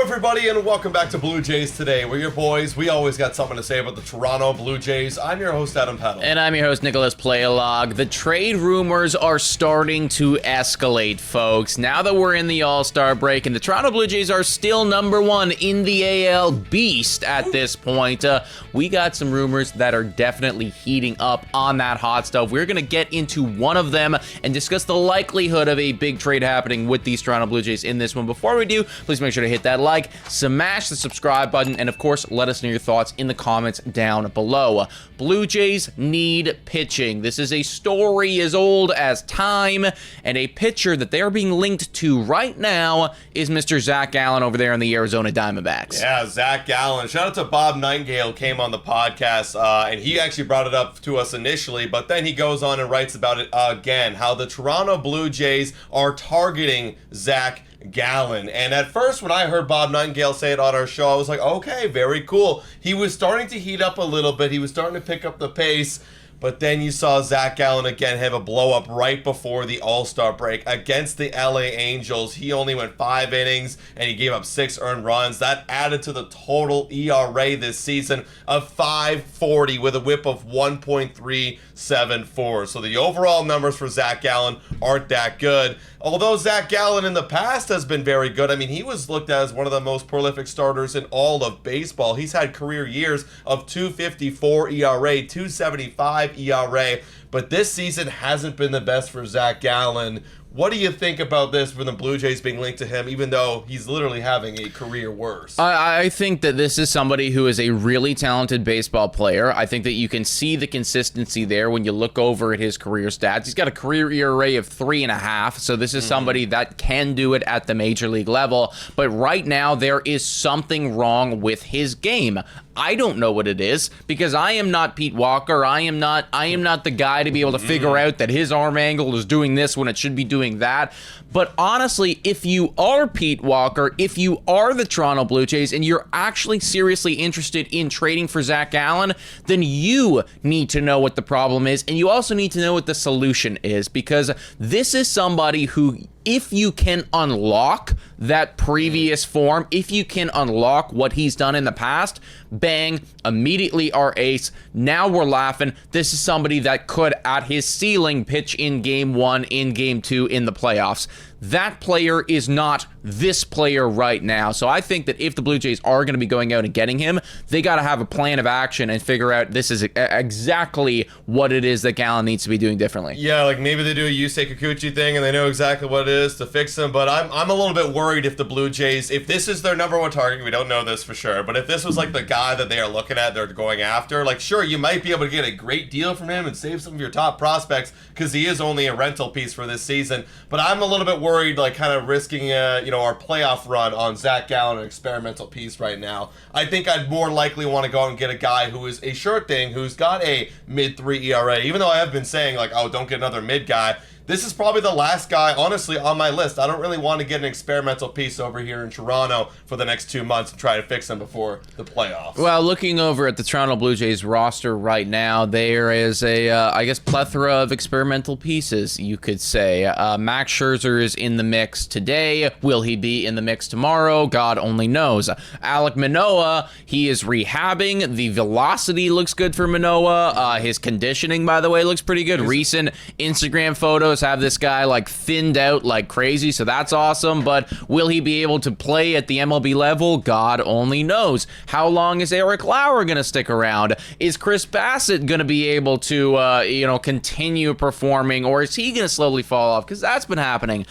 everybody, and welcome back to Blue Jays Today. We're your boys. We always got something to say about the Toronto Blue Jays. I'm your host, Adam Peddle. And I'm your host, Nicholas Playalog. The trade rumors are starting to escalate, folks. Now that we're in the All-Star break, and the Toronto Blue Jays are still number one in the AL Beast at this point, we got some rumors that are definitely heating up on that hot stove. We're going to get into one of them and discuss the likelihood of a big trade happening with these Toronto Blue Jays in this one. Before we do, please make sure to hit that like, smash the subscribe button, and of course, let us know your thoughts in the comments down below. Blue Jays need pitching. This is a story as old as time, and a pitcher that they are being linked to right now is Mr. Zac Allen over there in the Arizona Diamondbacks. Yeah, Zac Gallen. Shout out to Bob Nightengale, came on the podcast, and he actually brought it up to us initially, but then he goes on and writes about it again, how the Toronto Blue Jays are targeting Zac Gallen. And at first, when I heard Bob Nightengale say it on our show, I was like, okay, very cool. He was starting to heat up a little bit. He was starting to pick up the pace. But then you saw Zac Gallen again have a blow-up right before the All-Star break against the LA Angels. He only went 5 innings, and he gave up 6 earned runs. That added to the total ERA this season of 5.40 with a whip of 1.374. So the overall numbers for Zac Gallen aren't that good. Although Zac Gallen in the past has been very good. I mean, he was looked at as one of the most prolific starters in all of baseball. He's had career years of 2.54 ERA, 2.75 ERA, but this season hasn't been the best for Zac Gallen. What do you think about this for the Blue Jays being linked to him, even though he's literally having a career worse? I think that this is somebody who is a really talented baseball player. I think that you can see the consistency there when you look over at his career stats. He's got a career ERA of 3.5, so this is somebody that can do it at the major league level. But right now, there is something wrong with his game. I don't know what it is, because I am not Pete Walker. I am not the guy to be able to figure out that his arm angle is doing this when it should be doing that. But honestly, if you are Pete Walker, if you are the Toronto Blue Jays, and you're actually seriously interested in trading for Zac Allen, then you need to know what the problem is, and you also need to know what the solution is, because this is somebody who, if you can unlock that previous form, if you can unlock what he's done in the past, bang, immediately our ace. Now we're laughing. This is somebody that could, at his ceiling, pitch in Game 1, in Game 2, in the playoffs. That player is not this player right now. So I think that if the Blue Jays are going to be going out and getting him, they got to have a plan of action and figure out this is exactly what it is that Gallen needs to be doing differently. Yeah, like maybe they do a Yusei Kikuchi thing and they know exactly what it is to fix him, but I'm a little bit worried if the Blue Jays, if this is their number one target, we don't know this for sure, but if this was like the guy that they are looking at, they're going after, like sure, you might be able to get a great deal from him and save some of your top prospects because he is only a rental piece for this season, but I'm a little bit worried, like kind of risking our playoff run on Zac Gallen, an experimental piece right now. I think I'd more likely want to go out and get a guy who is a sure thing, who's got a mid-3 ERA, even though I have been saying like, oh, don't get another mid guy. This is probably the last guy, honestly, on my list. I don't really want to get an experimental piece over here in Toronto for the next 2 months and try to fix him before the playoffs. Well, looking over at the Toronto Blue Jays roster right now, there is a, plethora of experimental pieces, you could say. Max Scherzer is in the mix today. Will he be in the mix tomorrow? God only knows. Alek Manoah, he is rehabbing. The velocity looks good for Manoah. His conditioning, by the way, looks pretty good. Recent Instagram photos have this guy like thinned out like crazy, so that's awesome. But will he be able to play at the MLB level? God only knows. How long is Eric Lauer going to stick around? Is Chris Bassett going to be able to continue performing, or is he going to slowly fall off? Because that's been happening.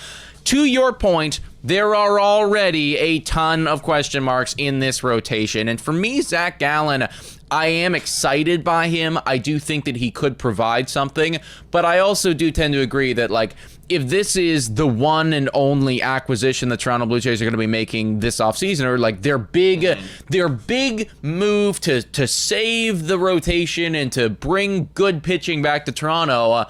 To your point, there are already a ton of question marks in this rotation, and for me, Zac Gallen, I am excited by him. I do think that he could provide something, but I also do tend to agree that, like, if this is the one and only acquisition the Toronto Blue Jays are going to be making this offseason, or like their big move to save the rotation and to bring good pitching back to Toronto,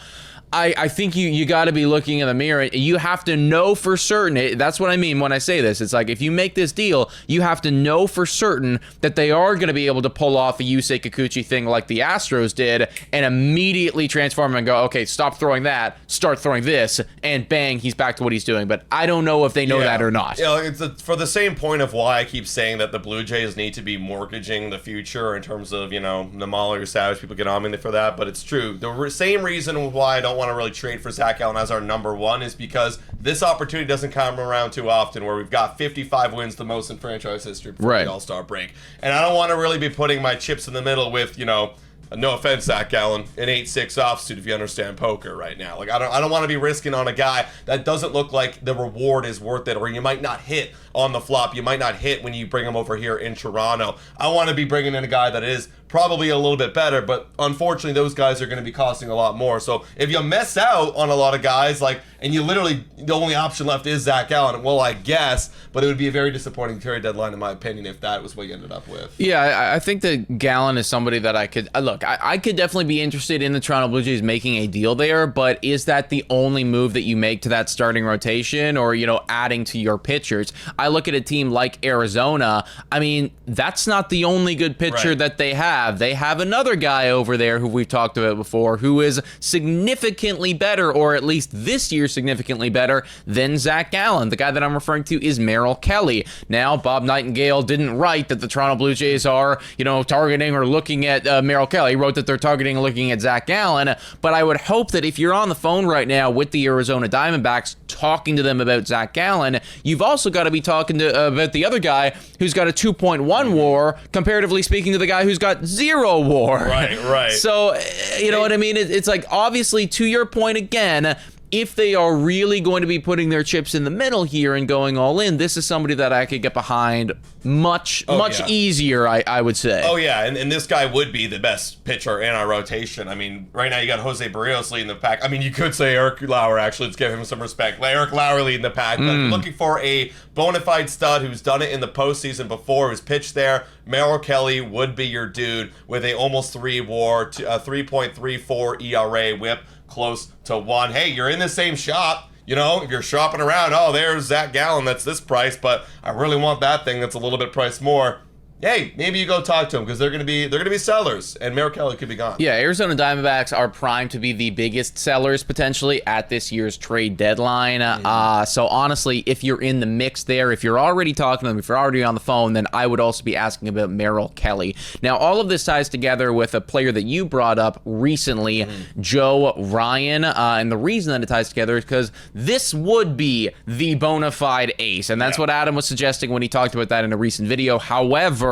I think you got to be looking in the mirror. You have to know for certain. That's what I mean when I say this. It's like if you make this deal, you have to know for certain that they are going to be able to pull off a Yusei Kikuchi thing like the Astros did and immediately transform and go, okay, stop throwing that, start throwing this, and bang, he's back to what he's doing. But I don't know if they know that or not. Yeah, it's for the same point of why I keep saying that the Blue Jays need to be mortgaging the future in terms of, Namala or Savage. People get on me for that, but it's true. The same reason why I don't want to really trade for Zac Allen as our number one is because this opportunity doesn't come around too often where we've got 55 wins, the most in franchise history before the All-Star break. And I don't want to really be putting my chips in the middle with, no offense, Zac Gallen, an 8-6 offsuit if you understand poker right now. Like I don't want to be risking on a guy that doesn't look like the reward is worth it, or you might not hit on the flop. You might not hit when you bring him over here in Toronto. I want to be bringing in a guy that is probably a little bit better, but unfortunately those guys are going to be costing a lot more. So if you miss out on a lot of guys, and you literally, the only option left is Zac Allen, well, I guess, but it would be a very disappointing trade deadline in my opinion if that was what you ended up with. Yeah, I think that Gallen is somebody that I could, look, I could definitely be interested in the Toronto Blue Jays making a deal there, but is that the only move that you make to that starting rotation or, adding to your pitchers? I look at a team like Arizona, I mean, that's not the only good pitcher that they have. They have another guy over there who we've talked about before who is significantly better, or at least this year significantly better than Zac Gallen. The guy that I'm referring to is Mel Kelly. Now, Bob Nightengale didn't write that the Toronto Blue Jays are, targeting or looking at Mel Kelly. He wrote that they're targeting and looking at Zac Allen, but I would hope that if you're on the phone right now with the Arizona Diamondbacks talking to them about Zac Allen, you've also got to be talking to about the other guy who's got a 2.1 WAR, comparatively speaking to the guy who's got 0 WAR. Right. So, you know what I mean? It's like, obviously, to your point again, if they are really going to be putting their chips in the middle here and going all in, this is somebody that I could get behind much easier, I would say. Oh, yeah, and this guy would be the best pitcher in our rotation. I mean, right now you got Jose Barrios leading the pack. I mean, you could say Eric Lauer, actually. Let's give him some respect. Eric Lauer leading the pack. But looking for a bona fide stud who's done it in the postseason before, who's pitched there, Mel Kelly would be your dude with a almost 3 WAR, 3.34 ERA whip, close to 1. Hey, you're in the same shop. If you're shopping around, there's Zac Gallen, that's this price, but I really want that thing that's a little bit priced more. Hey, maybe you go talk to them because they're gonna be sellers, and Mel Kelly could be gone. Yeah, Arizona Diamondbacks are primed to be the biggest sellers potentially at this year's trade deadline. So honestly, if you're in the mix there, if you're already talking to them, if you're already on the phone, then I would also be asking about Mel Kelly. Now, all of this ties together with a player that you brought up recently, Joe Ryan, and the reason that it ties together is because this would be the bona fide ace, and that's what Adam was suggesting when he talked about that in a recent video. However,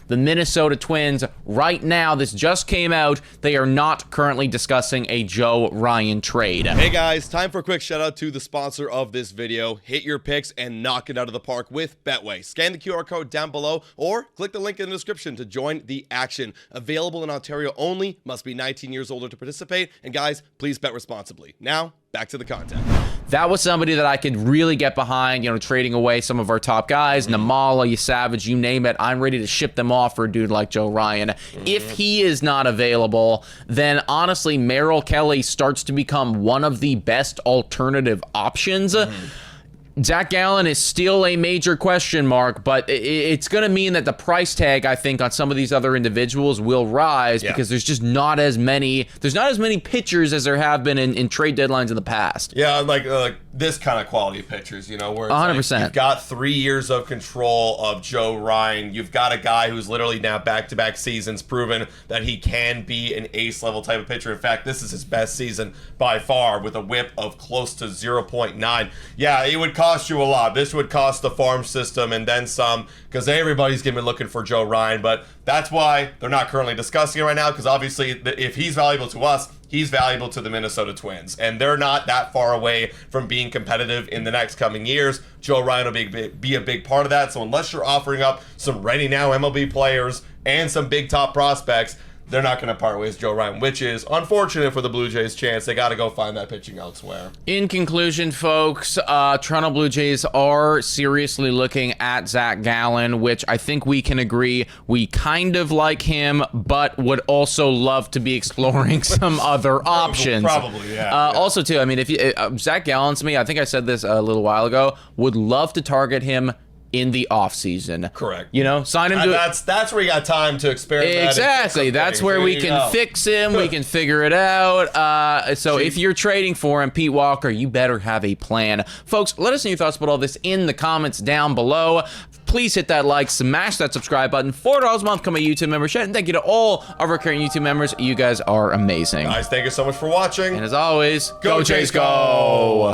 the Minnesota Twins, right now, this just came out, they are not currently discussing a Joe Ryan trade. Hey guys, time for a quick shout out to the sponsor of this video. Hit your picks and knock it out of the park with Betway. Scan the QR code down below or click the link in the description to join the action. Available in Ontario only, must be 19 years older to participate, and guys, please bet responsibly. Now, back to the content. That was somebody that I could really get behind, trading away some of our top guys, Namala, you Savage, you name it. I'm ready to ship them off for a dude like Joe Ryan. If he is not available, then honestly, Mel Kelly starts to become one of the best alternative options. Zac Gallen is still a major question mark, but it's going to mean that the price tag, I think, on some of these other individuals will rise because there's just not as many pitchers as there have been in trade deadlines in the past. Yeah, like this kind of quality of pitchers, where it's 100%. Like you've got 3 years of control of Joe Ryan. You've got a guy who's literally now back-to-back seasons proven that he can be an ace-level type of pitcher. In fact, this is his best season by far with a whip of close to 0.9. Yeah, it would cost you a lot. This would cost the farm system and then some because everybody's going to be looking for Joe Ryan, but that's why they're not currently discussing it right now because obviously if he's valuable to us, he's valuable to the Minnesota Twins, and they're not that far away from being competitive in the next coming years. Joe Ryan will be a big part of that, so unless you're offering up some ready-now MLB players and some big top prospects, they're not going to part ways with Joe Ryan, which is unfortunate for the Blue Jays' chance. They got to go find that pitching elsewhere. In conclusion, folks, Toronto Blue Jays are seriously looking at Zac Gallen, which I think we can agree we kind of like him, but would also love to be exploring some other options. Probably, yeah. Also, too, I mean, if you, Zac Gallen, to me, I think I said this a little while ago, would love to target him in the off season. Correct. You know, sign him to that's where you got time to experiment. Exactly. That's where we can fix him. We can figure it out. So if you're trading for him, Pete Walker, you better have a plan. Folks, let us know your thoughts about all this in the comments down below. Please hit that like, smash that subscribe button. $4 a month come a YouTube membership. And thank you to all of our current YouTube members. You guys are amazing. Guys, thank you so much for watching. And as always, go Jays, go!